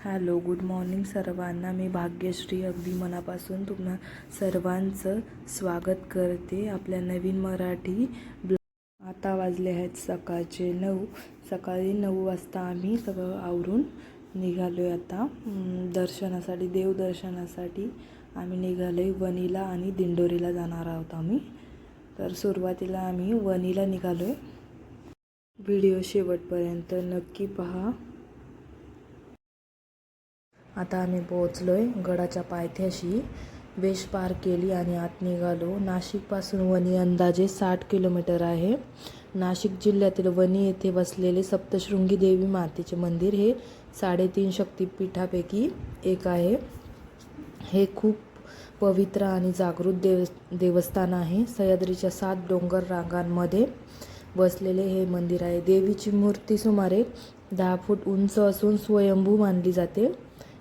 Hello, good morning सर्वांना. मी भाग्यश्री अगदी मनापासून तुम्हा सर्वांचं स्वागत करते आपल्या नवीन मराठी ब्लॉग. आता वाजले आहेत सकाळचे 9. सकाळी 9 वाजता आम्ही सगळं आवरून निघालो आहे. आता दर्शनासाठी, देवदर्शनासाठी आम्ही निघालो आहे. वणीला आणि दिंडोरीला जाणार आहोत आम्ही. तर सुरुवातीला आम्ही वणीला निघालो आहे. व्हिडिओ शेवटपर्यंत नक्की पहा. आता आम्ही पोहोचलो आहे गडाच्या पायथ्याशी. वेश पार केली आणि आत निघालो. नाशिकपासून वणी अंदाजे 60 किलोमीटर आहे. नाशिक जिल्ह्यातील वणी येथे वसलेले सप्तशृंगी देवी मातेचे मंदिर हे 3.5 शक्तिपीठापैकी एक आहे. हे खूप पवित्र आणि जागृत देवस्थान आहे. सह्याद्रीच्या 7 डोंगर रांगांमध्ये वसलेले हे मंदिर आहे. देवीची मूर्ती सुमारे 10 फूट उंच असून स्वयंभू मानली जाते.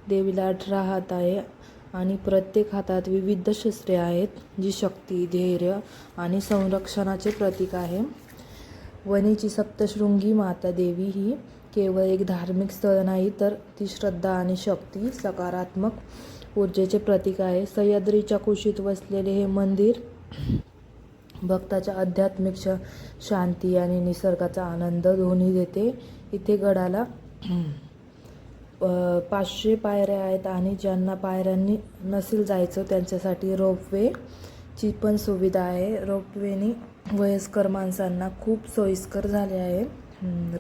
देवीला 18 हात आहे आणि प्रत्येक हातात विविध शस्त्रे आहेत, जी शक्ती, धैर्य आणि संरक्षणाचे प्रतीक आहे. वणीची सप्तशृंगी माता देवी ही केवळ एक धार्मिक स्थळ नाही, तर ती श्रद्धा आणि शक्ती, सकारात्मक ऊर्जेचे प्रतीक आहे. सह्याद्रीच्या कुशीत वसलेले हे मंदिर भक्ताच्या आध्यात्मिक शांती आणि निसर्गाचा आनंद दोन्ही देते. इथे गडाला 500 पायऱ्या आहेत आणि ज्यांना पायऱ्यांनी नसेल जायचं त्यांच्यासाठी रोपवेची पण सुविधा आहे. रोपवेने वयस्कर माणसांना खूप सोयीस्कर झाले आहे.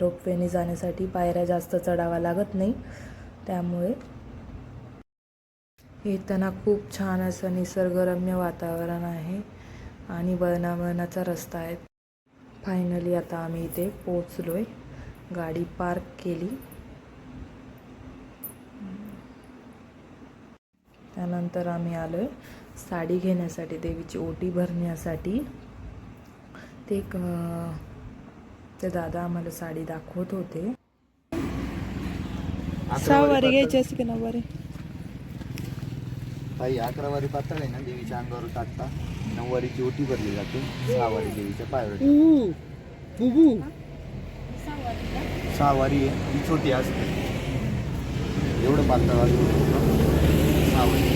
रोपवेने जाण्यासाठी पायऱ्या जास्त चढावा लागत नाही. त्यामुळे येताना खूप छान असं निसर्गरम्य वातावरण आहे आणि वळणावळणाचा रस्ता आहे. फायनली आता आम्ही इथे पोहोचलो आहे. गाडी पार्क केली. त्यानंतर आम्ही आलो आहे साडी घेण्यासाठी, देवीची ओटी भरण्यासाठी. ते दादा आम्हाला साडी दाखवत होते. सहावारी घ्यायची असते की नऊवारी? ताई 11 वारी पातळ आहे ना, देवीच्या अंगावर टाकता. 9 वारीची ओटी भरली जाते. 6 वारी देवीच्या पायावर. 6 वारी आहे ती छोटी असते. एवढं पातळ असतं 6 वारी.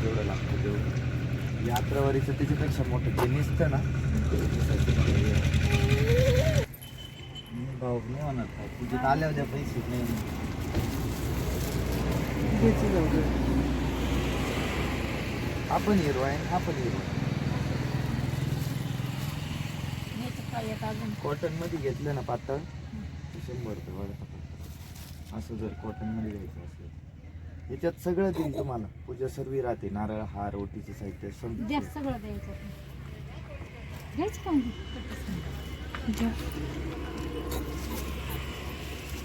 जेवढं लागतं तेवढं. 11 वारीचं त्याच्यापेक्षा मोठं जे निसतं ना, भाऊ नाही म्हणत काय तुझे आल्या द्या पैसे नाही. आपण हिरो आहे, आपण हिरो. कॉटन मध्ये घेतलं ना पातळ, 100 रुपये वाढत. असं जर कॉटन मध्ये घ्यायचं असेल, याच्यात सगळं देईल तुम्हाला. पूजा सर्व राहते. नारळ, हार, ओटीचे साहित्य सगळं द्यायचं.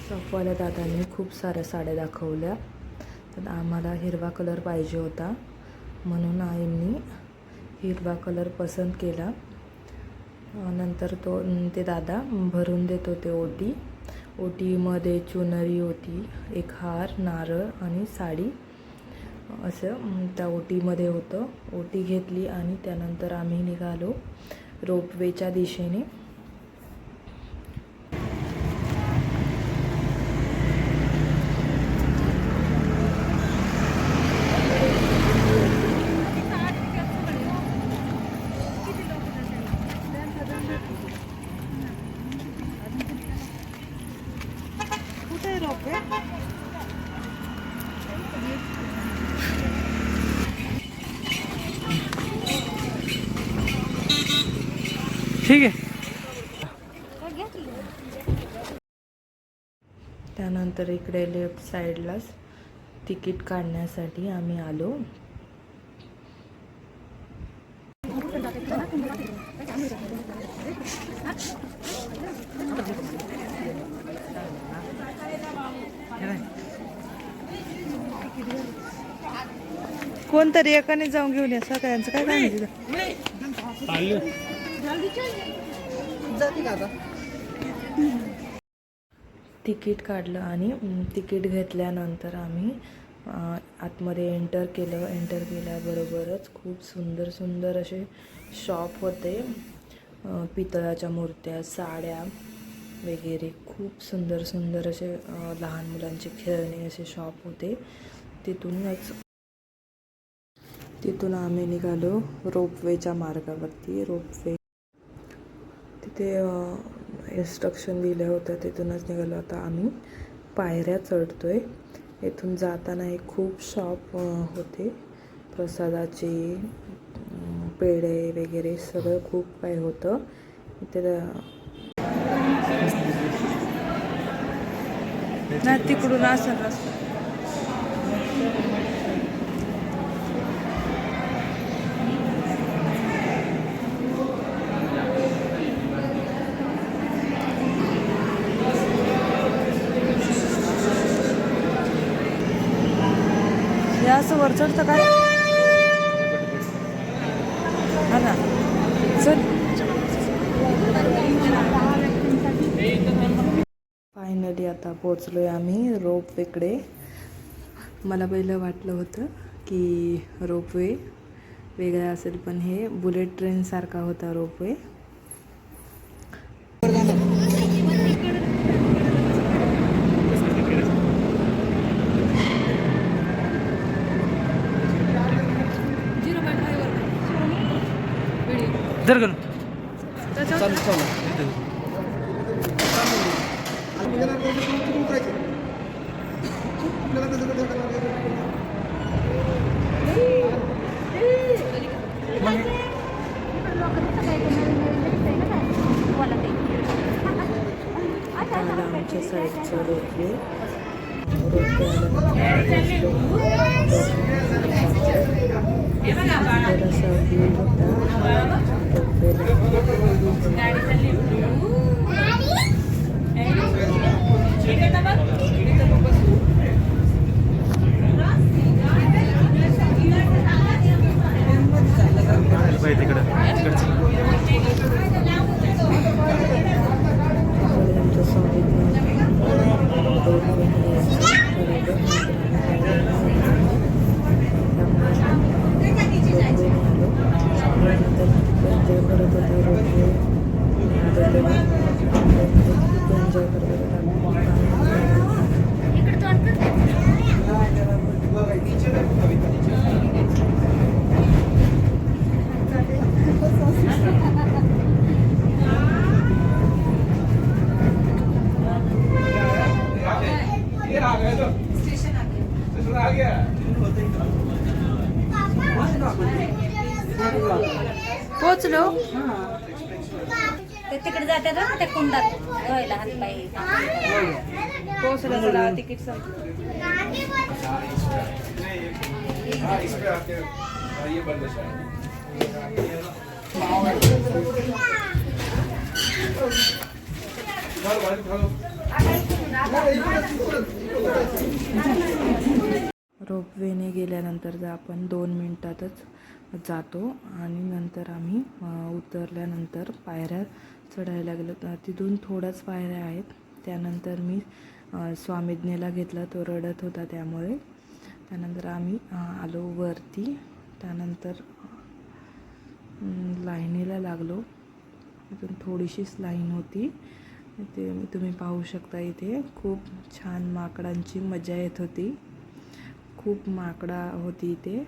सफवाल्या दादांनी खूप साऱ्या साड्या दाखवल्या. तर आम्हाला हिरवा कलर पाहिजे होता, म्हणून आईंनी हिरवा कलर पसंत केला. नंतर ते दादा भरून देत होते ओटी. ओटीमध्ये चुनरी होती, एक हार, नारळ आणि साडी असं त्या ओटीमध्ये होतं. ओटी घेतली आणि त्यानंतर आम्ही निघालो रोपवेच्या दिशेने. ठीक आहे. त्यानंतर इकडे लेफ्ट साईडलाच तिकीट काढण्यासाठी आम्ही आलो. कोणतरी एकाने जाऊन घेऊन या. सगळ्यांचं काय काय तिकीट काढलं आणि तिकीट घेतल्यानंतर आम्ही आतमध्ये एंटर केलं. एंटर केल्याबरोबरच खूप सुंदर सुंदर असे शॉप होते. पितळाच्या मूर्त्या, साड्या वगैरे खूप सुंदर सुंदर असे लहान मुलांचे खेळणे असे शॉप होते. तिथून आम्ही निघालो रोपवेच्या मार्गावरती. रोपवे तिथे इन्स्ट्रक्शन दिलं होतं, तिथूनच निघालो. आता आम्ही पायऱ्या चढतोय. इथून जाताना एक खूप शॉप होते प्रसादाचे, पेढे वगैरे सगळं खूप काही होतं इथे. नाही तिकडून असं रस्ता. हे असं वर चढतं काय? हा ना, चल. फायनली आता पोचलोय आम्ही रोपवेकडे. मला पहिलं वाटलं होतं की रोपवे वेगळा असेल, पण हे बुलेट ट्रेन सारखा होता रोपवे. आमच्या साईडचं रोपवे असा व्ह्यू होता पोचलो. तिकडे जाते ना त्या कुंडात धुवायला हात पाय. पोचलो. चला तिकीट संपलं. रोपवेने गेल्यानंतर आपण 2 मिनिटातच जातो आणि नंतर आम्ही उतरल्यानंतर पायऱ्या चढायला गेलो. तिथून थोड्याच पायऱ्या आहेत. त्यानंतर मी स्वामीज्ञेला घेतला, तो रडत होता त्यामुळे. त्यानंतर आम्ही आलो वरती. त्यानंतर लाईनीला लागलो. इथून थोडीशीच लाईन होती. ते तुम्ही पाहू शकता. इथे खूप छान माकडांची मजा येत होती. खूप माकडा होती इथे.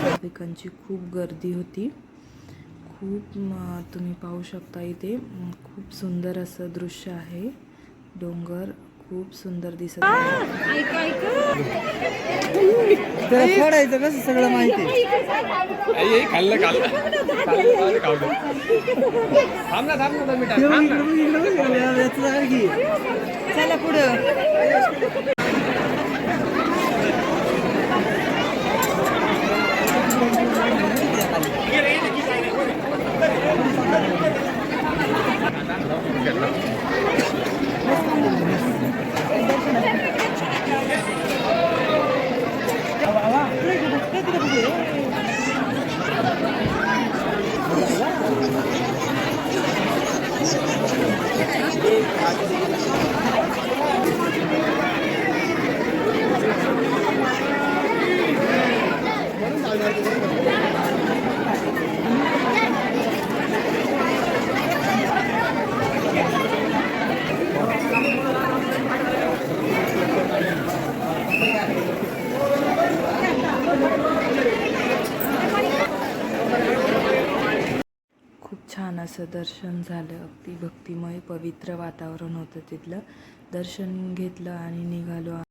भाविकांची खूप गर्दी होती. खूप तुम्ही पाहू शकता इथे खूप सुंदर असं दृश्य आहे. डोंगर खूप सुंदर दिसत आहे. फोडायचं कसं सगळं माहिती. चला पुढं. असं दर्शन झालं. अगदी भक्तिमय पवित्र वातावरण होतं तिथलं. दर्शन घेतलं आणि निघालो.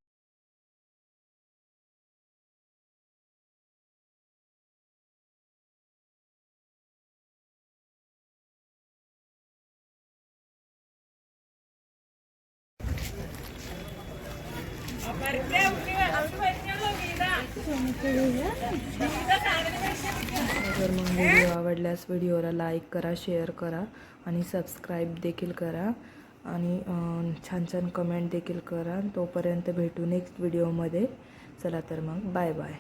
जर मग व्हिडिओ आवडल्यास व्हिडिओला लाईक करा, शेअर करा आणि सबस्क्राईब देखील करा आणि छान छान कमेंट देखील करा. तोपर्यंत भेटू नेक्स्ट व्हिडिओमध्ये. चला तर मग बाय बाय.